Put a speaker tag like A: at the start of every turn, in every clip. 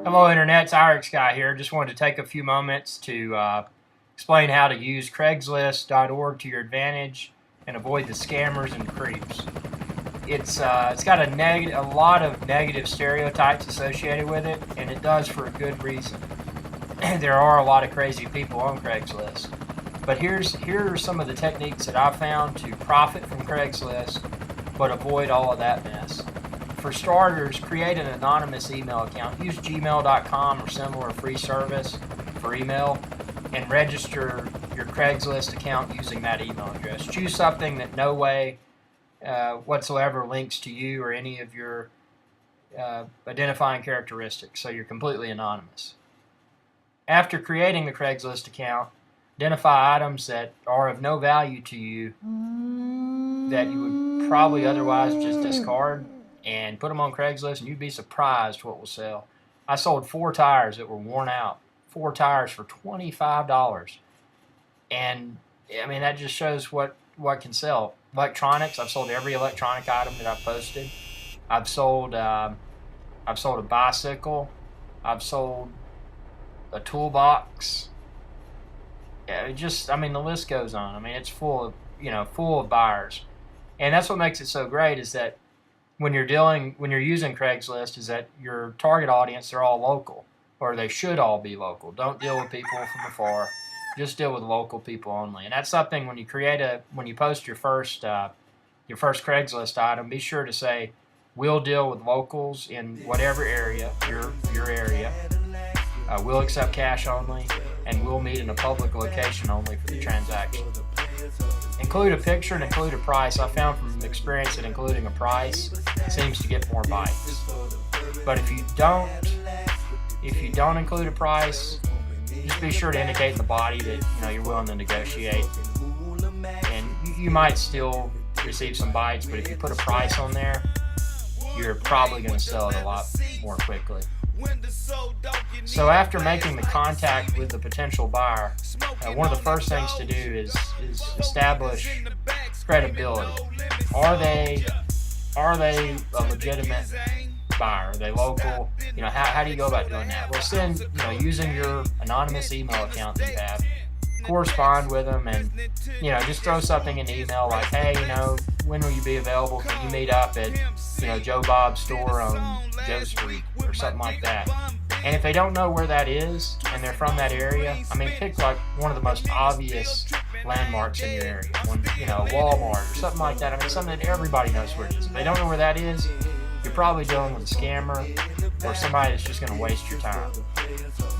A: Hello Internet, it's Irix Guy here. Just wanted to take a few moments to explain how to use Craigslist.org to your advantage and avoid the scammers and creeps. It's got a lot of negative stereotypes associated with it, and it does for a good reason. There are a lot of crazy people on Craigslist. But here are some of the techniques that I've found to profit from Craigslist, but avoid all of that mess. For starters, create an anonymous email account. Use gmail.com or similar free service for email and register your Craigslist account using that email address. Choose something that no way whatsoever links to you or any of your identifying characteristics, so you're completely anonymous. After creating the Craigslist account, identify items that are of no value to you that you would probably otherwise just discard, and put them on Craigslist, and you'd be surprised what will sell. I sold 4 tires that were worn out. 4 tires for $25. And I mean, that just shows what can sell. Electronics, I've sold every electronic item that I've posted. I've sold a bicycle. I've sold a toolbox. Yeah, the list goes on. I mean, it's full of buyers. And that's what makes it so great, is that when you're using Craigslist, is that your target audience, they're all local, or they should all be local. Don't deal with people from afar. Just deal with local people only. And that's something when you post your first Craigslist item, be sure to say, we'll deal with locals in whatever area, your area. We'll accept cash only, and we'll meet in a public location only for the transaction. Include a picture and include a price. I found from experience that including a price seems to get more bites. But if you don't include a price, just be sure to indicate in the body that you're willing to negotiate. And you might still receive some bites, but if you put a price on there, you're probably going to sell it a lot more quickly. So after making the contact with the potential buyer, one of the first things to do is establish credibility. Are they a legitimate buyer? Are they local? How do you go about doing that? Well, using your anonymous email account that you have, correspond with them, and just throw something in the email like, hey, when will you be available? Can you meet up at Joe Bob's store on Joe Street or something like that? And if they don't know where that is and they're from that area, pick like one of the most obvious landmarks in your area, Walmart or something like that. Something that everybody knows where it is. If they don't know where that is, you're probably dealing with a scammer or somebody that's just going to waste your time.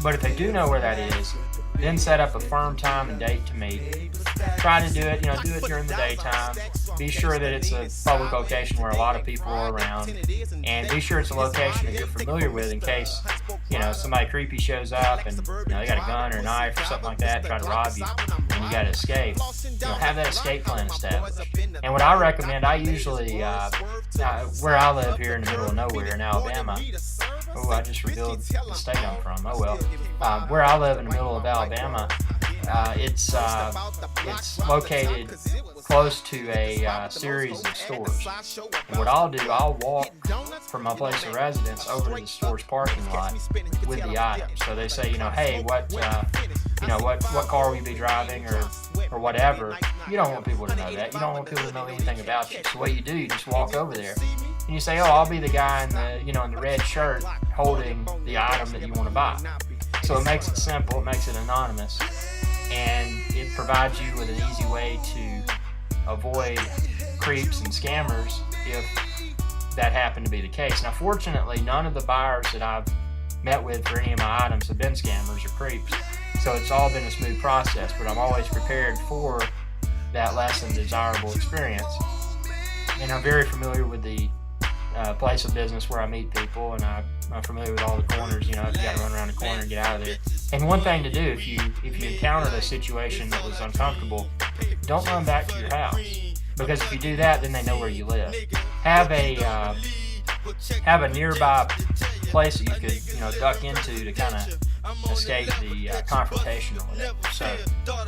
A: But if they do know where that is, then set up a firm time and date to meet. Try to do it during the daytime. Be sure that it's a public location where a lot of people are around, and be sure it's a location that you're familiar with in case somebody creepy shows up and they got a gun or a knife or something like that, try to rob you, and you got to escape. Have that escape plan established. And what I recommend, I usually where I live here in the middle of nowhere in Alabama. Oh, I just revealed the state I'm from. Oh well. Where I live in the middle of Alabama, it's located close to a series of stores. And what I'll do, I'll walk from my place of residence over to the store's parking lot with the items. So they say, hey, what car will you be driving or whatever. You don't want people to know that. You don't want people to know anything about you. So what you do, you just walk over there and you say, oh, I'll be the guy in the red shirt holding the item that you want to buy. So it makes it simple, it makes it anonymous, and it provides you with an easy way to avoid creeps and scammers if that happened to be the case. Now, fortunately, none of the buyers that I've met with for any of my items have been scammers or creeps, so it's all been a smooth process, but I'm always prepared for that less than desirable experience. And I'm very familiar with the place of business where I meet people, and I'm familiar with all the corners. You got to run around the corner and get out of there. And one thing to do, if you encountered a situation that was uncomfortable, don't run back to your house, because if you do that, then they know where you live. Have a nearby place that you could duck into to kind of escape the confrontation or whatever. So,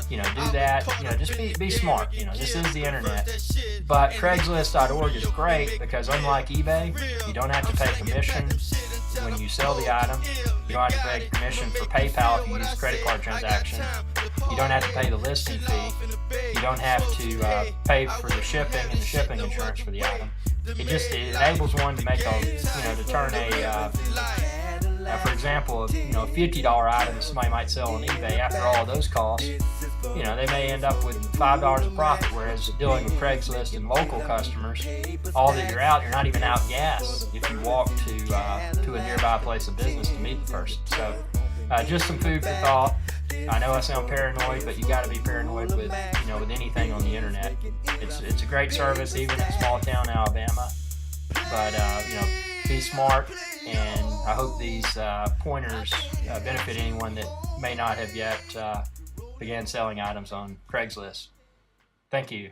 A: do that. Just be smart. This is the internet. But Craigslist.org is great because unlike eBay, you don't have to pay commission. when you sell the item. You don't have to pay commission for PayPal if you use a credit card transaction. You don't have to pay the listing fee. You don't have to pay for the shipping and the shipping insurance for the item. It enables one to make to turn for example, a $50 item that somebody might sell on eBay. After all of those costs, they may end up with $5 of profit. Whereas dealing with Craigslist and local customers, all that you're not even out gas if you walk to a nearby place of business to meet the person. So, just some food for thought. I know I sound paranoid, but you got to be paranoid with with anything on the internet. It's a great service, even in small town Alabama. But be smart, and I hope these pointers benefit anyone that may not have yet began selling items on Craigslist. Thank you.